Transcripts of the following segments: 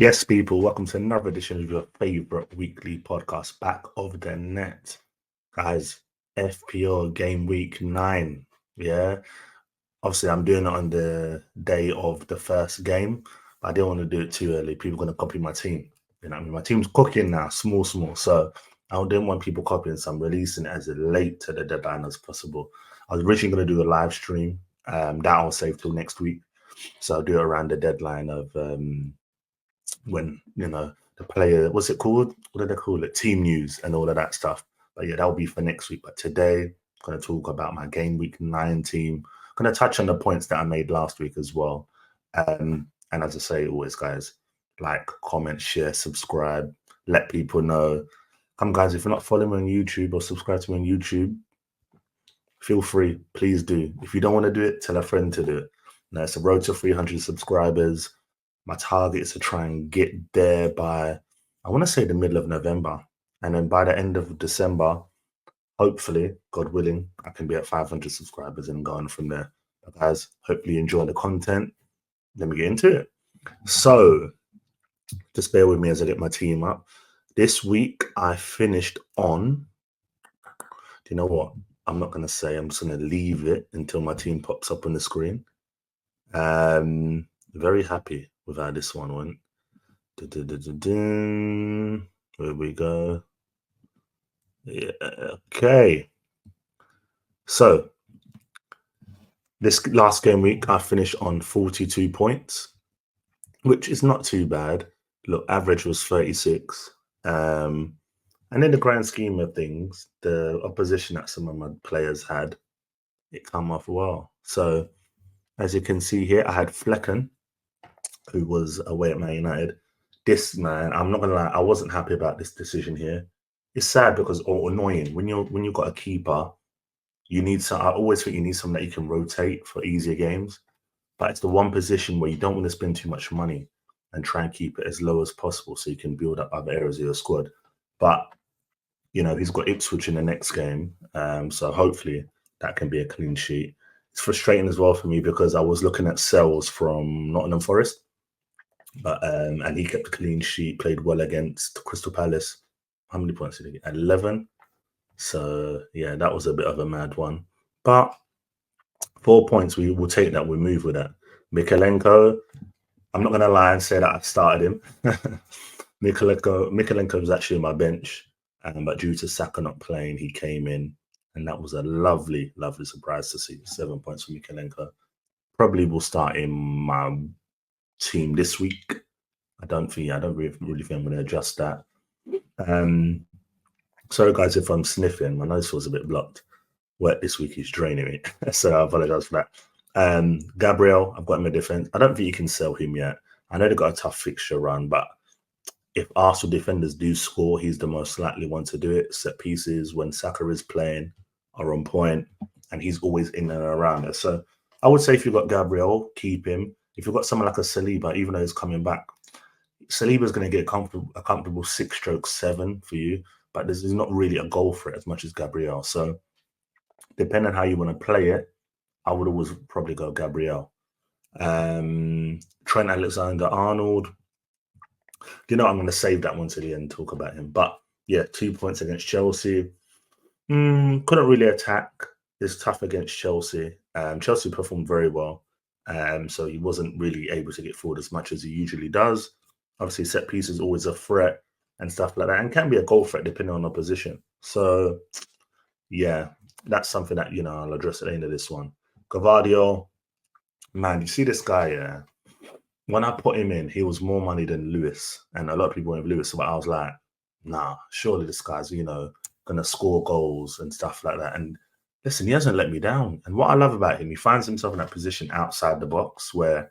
Yes, people, welcome to another edition of your favorite weekly podcast, Back of the Net. Guys, FPL Gameweek 9. Yeah. Obviously, I'm doing it on the day of the first game, but I didn't want to do it too early. People are going to copy my team. You know what I mean? My team's cooking now, small. So I didn't want people copying, so I'm releasing it as late to the deadline as possible. I was originally going to do a live stream. That I'll save till next week. So I'll do it around the deadline of when the player, what's it called? What do they call it? Team news and all of that stuff. But yeah, that'll be for next week. But today, I'm going to talk about my game week 9 team. I'm going to touch on the points that I made last week as well. And as I say always, guys, like, comment, share, subscribe, let people know. Come, guys, if you're not following me on YouTube or subscribe to me on YouTube, feel free, please do. If you don't want to do it, tell a friend to do it. Now, it's a road to 300 subscribers. My target is to try and get there by, I want to say, the middle of November. And then by the end of December, hopefully, God willing, I can be at 500 subscribers and go on from there. But guys, hopefully you enjoy the content. Let me get into it. So, just bear with me as I get my team up. This week, I finished on, do you know what? I'm not going to say, I'm just going to leave it until my team pops up on the screen. Very happy with how this one went. Here we go. Yeah, okay. So this last game week, I finished on 42 points, which is not too bad. Look, average was 36. And in the grand scheme of things, the opposition that some of my players had, it come off well. So as you can see here, I had Flecken, who was away at Man United. This man, I'm not gonna lie, I wasn't happy about this decision here. It's sad because, or annoying, when you've got a keeper, you need some. I always think you need someone that you can rotate for easier games. But it's the one position where you don't want to spend too much money and try and keep it as low as possible so you can build up other areas of your squad. But he's got Ipswich in the next game, so hopefully that can be a clean sheet. It's frustrating as well for me because I was looking at Sells from Nottingham Forest. But and he kept a clean sheet, played well against Crystal Palace. How many points did he get? 11. So yeah, that was a bit of a mad one. But 4 points, we will take that. We move with that. Mikalenko, I'm not gonna lie and say that I started him. Mikalenko was actually on my bench, but due to Saka not playing, he came in, and that was a lovely, lovely surprise to see. 7 points for Mikalenko. Probably will start in my team this week. I don't really think I'm going to adjust that. Sorry, guys, if I'm sniffing. My nose feels a bit blocked. Wet this week is draining me, so I apologize for that. Gabriel, I've got him in defense. I don't think you can sell him yet. I know they've got a tough fixture run, but if Arsenal defenders do score, he's the most likely one to do it. Set pieces when Saka is playing are on point, and he's always in and around it. So I would say if you've got Gabriel, keep him. If you've got someone like a Saliba, even though he's coming back, Saliba's going to get a comfortable 6-7 for you, but there's not really a goal for it as much as Gabriel. So depending on how you want to play it, I would always probably go Gabriel. Trent Alexander-Arnold. I'm going to save that one to the end, talk about him. But yeah, 2 points against Chelsea. Couldn't really attack. It's tough against Chelsea. Chelsea performed very well. So he wasn't really able to get forward as much as he usually does. Obviously, set piece is always a threat and stuff like that, and can be a goal threat depending on opposition. So, yeah, that's something that, I'll address at the end of this one. Gvardiol, man, you see this guy, yeah? When I put him in, he was more money than Lewis, and a lot of people went with Lewis, but I was like, nah, surely this guy's, going to score goals and stuff like that. And listen, he hasn't let me down. And what I love about him, he finds himself in that position outside the box where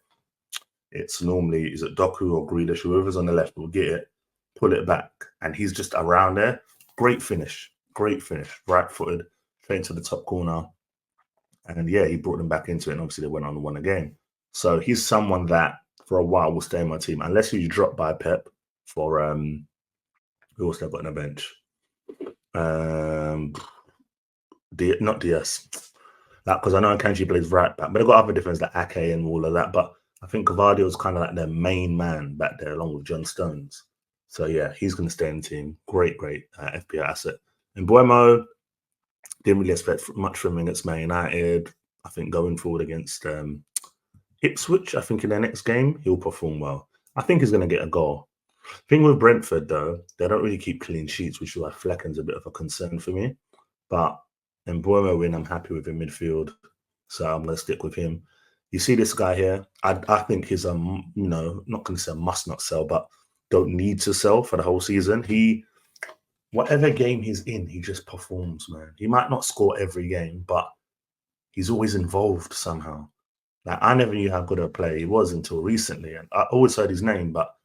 it's normally, is it Doku or Grealish, whoever's on the left will get it, pull it back, and he's just around there. Great finish, right-footed, straight into the top corner. And yeah, he brought them back into it, and obviously they went on and won the game. So he's someone that for a while will stay in my team, unless he's dropped by Pep for, who else they've got on the bench? Not DS. Because I know Akanji plays right back, but they've got other defense like Ake and all of that. But I think Cavadio's kind of like their main man back there, along with John Stones. So yeah, he's going to stay in the team. Great FPL asset. And Buemo, didn't really expect much from him against Man United. I think going forward against Ipswich, I think in their next game, he'll perform well. I think he's going to get a goal. Thing with Brentford, though, they don't really keep clean sheets, which is why Flecken's a bit of a concern for me. But in Buemo win, I'm happy with in midfield. So I'm going to stick with him. You see this guy here, I think he's not going to say must not sell, but don't need to sell for the whole season. Whatever game he's in, he just performs, man. He might not score every game, but he's always involved somehow. Like, I never knew how good a player he was until recently. And I always heard his name, but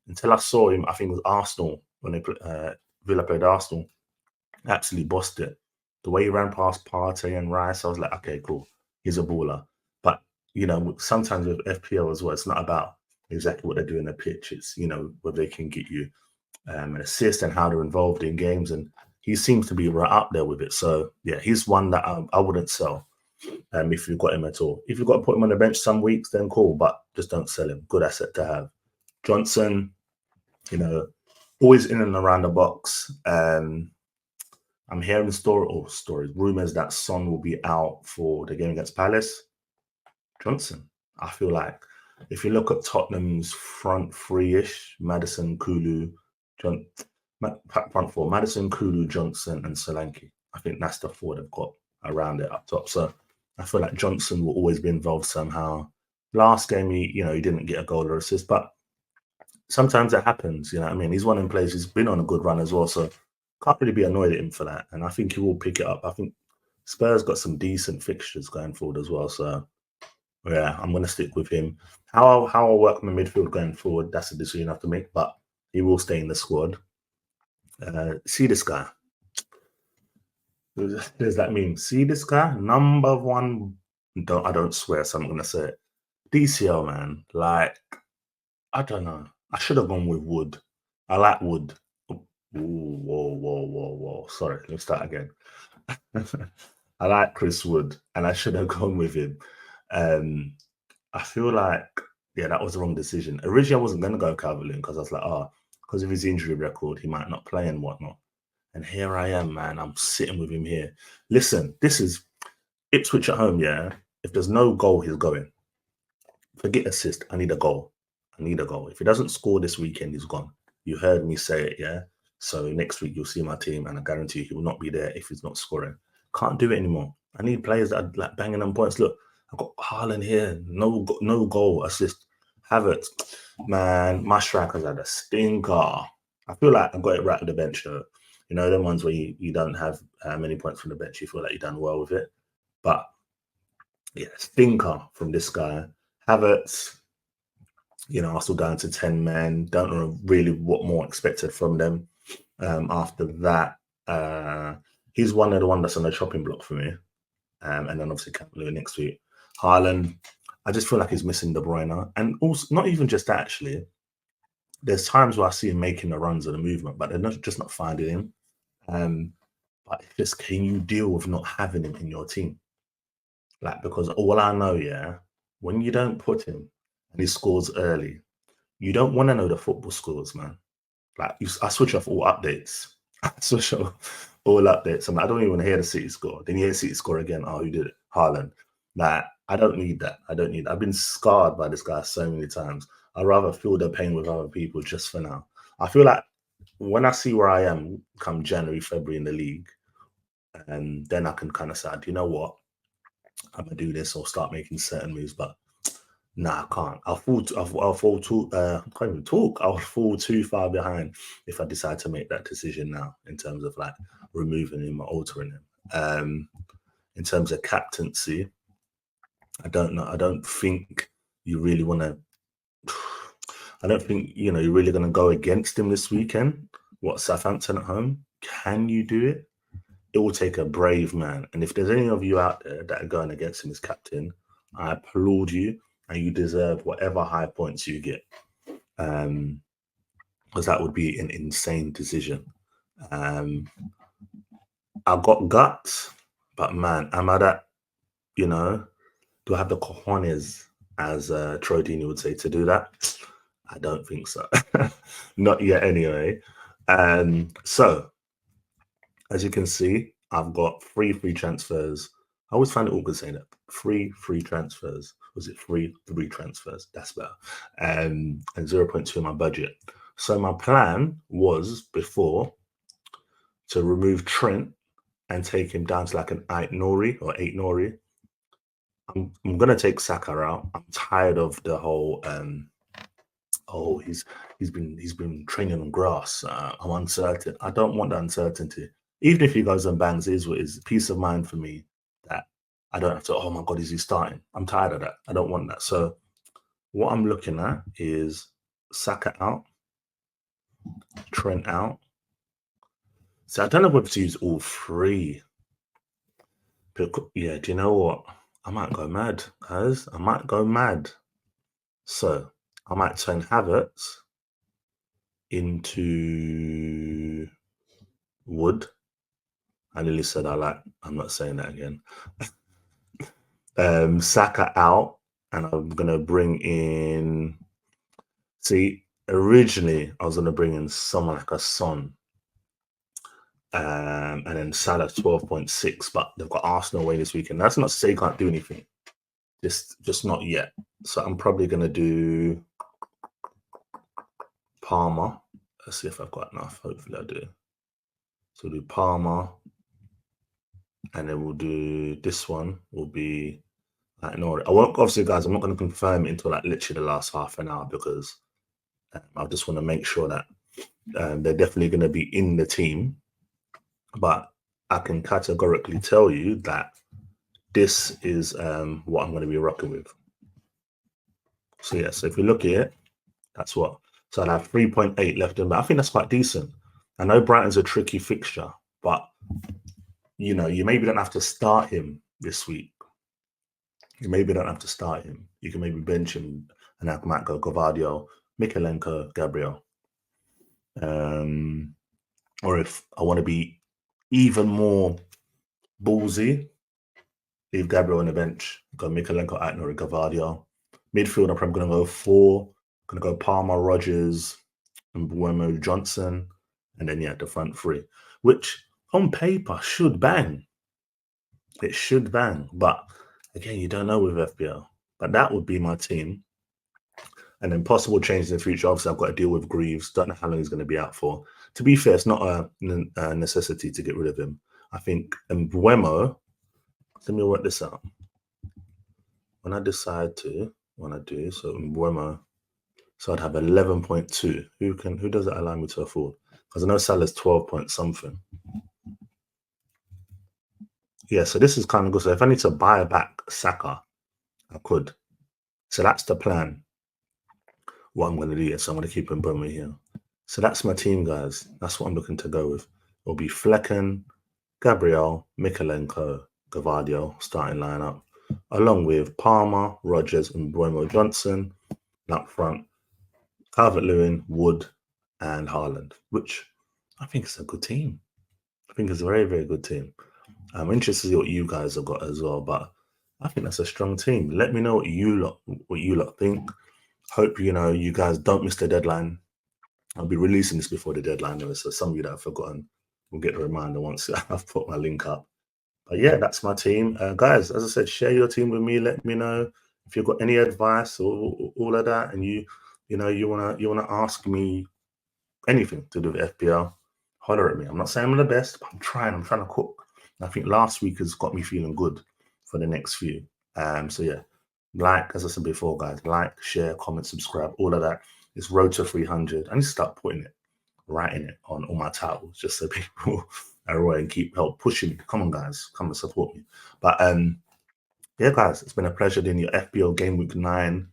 until I saw him, I think it was Arsenal, when Villa played Arsenal, absolutely bossed it. The way he ran past Partey and Rice, I was like, okay, cool. He's a baller. But, sometimes with FPL as well, it's not about exactly what they do in the pitch. It's, whether they can get you an assist and how they're involved in games. And he seems to be right up there with it. So, yeah, he's one that I wouldn't sell if you've got him at all. If you've got to put him on the bench some weeks, then cool. But just don't sell him. Good asset to have. Johnson, always in and around the box. I'm hearing stories, rumors that Son will be out for the game against Palace. Johnson, I feel like if you look at Tottenham's front three-ish, Maddison, Kulu, front four, Maddison, Kulu, Johnson, and Solanke. I think that's the four they've got around it up top. So I feel like Johnson will always be involved somehow. Last game, he didn't get a goal or assist, but sometimes it happens. You know what I mean? He's one in players who's been on a good run as well, so can't really be annoyed at him for that. And I think he will pick it up. I think Spurs got some decent fixtures going forward as well. So yeah, I'm going to stick with him. How I'll work my midfield going forward, that's a decision I have to make, but he will stay in the squad. See this guy. There's that meme. See this guy? Number one. I don't swear, so I'm going to say it. DCL, man. Like, I don't know. I should have gone with Wood. I like Wood. Ooh, whoa. Sorry, let me start again. I like Chris Wood, and I should have gone with him. I feel like, yeah, that was the wrong decision. Originally, I wasn't going to go Calvert-Lewin because I was like, because of his injury record, he might not play and whatnot. And here I am, man. I'm sitting with him here. Listen, this is Ipswich at home, yeah? If there's no goal, he's going. Forget assist. I need a goal. If he doesn't score this weekend, he's gone. You heard me say it, yeah? So next week, you'll see my team, and I guarantee he will not be there if he's not scoring. Can't do it anymore. I need players that are like banging on points. Look, I've got Haaland here. No goal, assist. Havertz. Man, my strikers had a stinker. I feel like I got it right at the bench, though. You know, them ones where you don't have many points from the bench, you feel like you've done well with it. But, yeah, stinker from this guy. Havertz, Arsenal down to 10 men. Don't know really what more expected from them. After that, he's one of the ones that's on the chopping block for me. And then obviously Calvert-Lewin next week. Haaland, I just feel like he's missing De Bruyne. And also, not even just that, actually. There's times where I see him making the runs and the movement, but they're just not finding him. But just, can you deal with not having him in your team? Like, because all I know, yeah, when you don't put him and he scores early, you don't want to know the football scores, man. Like, I switch off all updates. I'm like, I don't even want to hear the City score. Then you hear City score again. Oh, who did it? Haaland. Like, I don't need that. I've been scarred by this guy so many times. I'd rather feel the pain with other people just for now. I feel like when I see where I am come January, February in the league, and then I can kind of say, you know what? I'm gonna do this or start making certain moves, but nah, I can't. I'll fall too. I can't even talk. I'll fall too far behind if I decide to make that decision now in terms of like removing him or altering him. In terms of captaincy, I don't know. I don't think you really want to. I don't think you're really going to go against him this weekend. What, Southampton at home? Can you do it? It will take a brave man. And if there's any of you out there that are going against him as captain, I applaud you, and you deserve whatever high points you get. Because that would be an insane decision. I've got guts, but man, am I that, do I have the cojones as Troy Deeney would say, to do that? I don't think so. Not yet anyway. So, as you can see, I've got 3 free transfers. I always find it awkward saying that. 3 free transfers. Was it 3 transfers? That's better. And 0.2 in my budget. So my plan was before to remove Trent and take him down to like an 8 Nori or 8 Nori. I'm gonna take Saka out. I'm tired of the whole he's been training on grass. I'm uncertain. I don't want the uncertainty. Even if he goes and bangs, is what is peace of mind for me that I don't have to. Oh my God, is he starting? I'm tired of that. I don't want that. So what I'm looking at is Saka out, Trent out. So I don't know whether to use all 3. But yeah, do you know what? I might go mad, guys. I might go mad. So I might turn Havertz into Wood. I nearly said I'm not saying that again. Saka out, and I'm gonna bring in. See, originally I was gonna bring in someone like a Son, and then Salah 12.6, but they've got Arsenal away this weekend. That's not to say he can't do anything, just not yet. So I'm probably gonna do Palmer. Let's see if I've got enough. Hopefully I do. So we'll do Palmer, and then we'll do this one. Will be like no. I won't obviously, guys. I'm not going to confirm it until like literally the last half an hour because I just want to make sure that they're definitely going to be in the team. But I can categorically tell you that this is what I'm going to be rocking with. So yeah. So if we look at it, that's what. So I have 3.8 left in, but I think that's quite decent. I know Brighton's a tricky fixture, but you maybe don't have to start him this week. You maybe don't have to start him. You can maybe bench him, and I might go Gvardiol, Mikalenko, Gabriel. Or if I want to be even more ballsy, leave Gabriel on the bench, go Mikalenko, Aitner, or Gvardiol. Midfield, I'm probably going to go 4. Going to go Palmer, Rodgers, and Mbeumo, Johnson, and then the front 3, which on paper should bang. It should bang, but again, you don't know with FPL. But that would be my team. And then possible changes in the future. Obviously, I've got to deal with Greaves. Don't know how long he's going to be out for. To be fair, it's not a necessity to get rid of him. I think Mbeumo, let me work this out. When I decide to, so Mbeumo, so I'd have 11.2. Who does that allow me to afford? Because I know Salah's 12 point something. Yeah, so this is kind of good. So if I need to buy back Saka, I could. So that's the plan. What I'm going to do. Yeah, so I'm going to keep Mbeumo here. So that's my team, guys. That's what I'm looking to go with. It'll be Flecken, Gabriel, Mikalenko, Gvardiol, starting lineup, along with Palmer, Rodgers, and Mbeumo Johnson. And up front, Calvert-Lewin, Wood, and Haaland, which I think is a good team. I think it's a very, very good team. I'm interested to see what you guys have got as well, but I think that's a strong team. Let me know what you lot think. Hope you guys don't miss the deadline. I'll be releasing this before the deadline, so some of you that have forgotten will get the reminder once I've put my link up. But yeah, that's my team, guys. As I said, share your team with me. Let me know if you've got any advice or all of that, and you wanna ask me anything to do with FPL. Holler at me. I'm not saying I'm the best, but I'm trying to cook. And I think last week has got me feeling good for the next few. So yeah, as I said before, guys, like, share, comment, subscribe, all of that. It's road to 300. I need to start writing it on all my titles, just so people are aware and help pushing me. Come on, guys, come and support me. But yeah, guys, it's been a pleasure doing your FPL Gameweek 9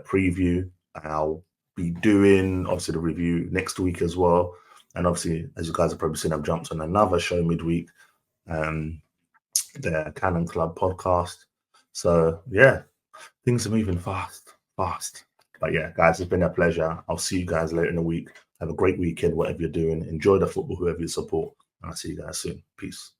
preview. I'll be doing obviously the review next week as well. And obviously, as you guys have probably seen, I've jumped on another show midweek, the Cannon Club podcast. So yeah, things are moving fast. But yeah, guys, it's been a pleasure. I'll see you guys later in the week. Have a great weekend, whatever you're doing. Enjoy the football, whoever you support. And I'll see you guys soon. Peace.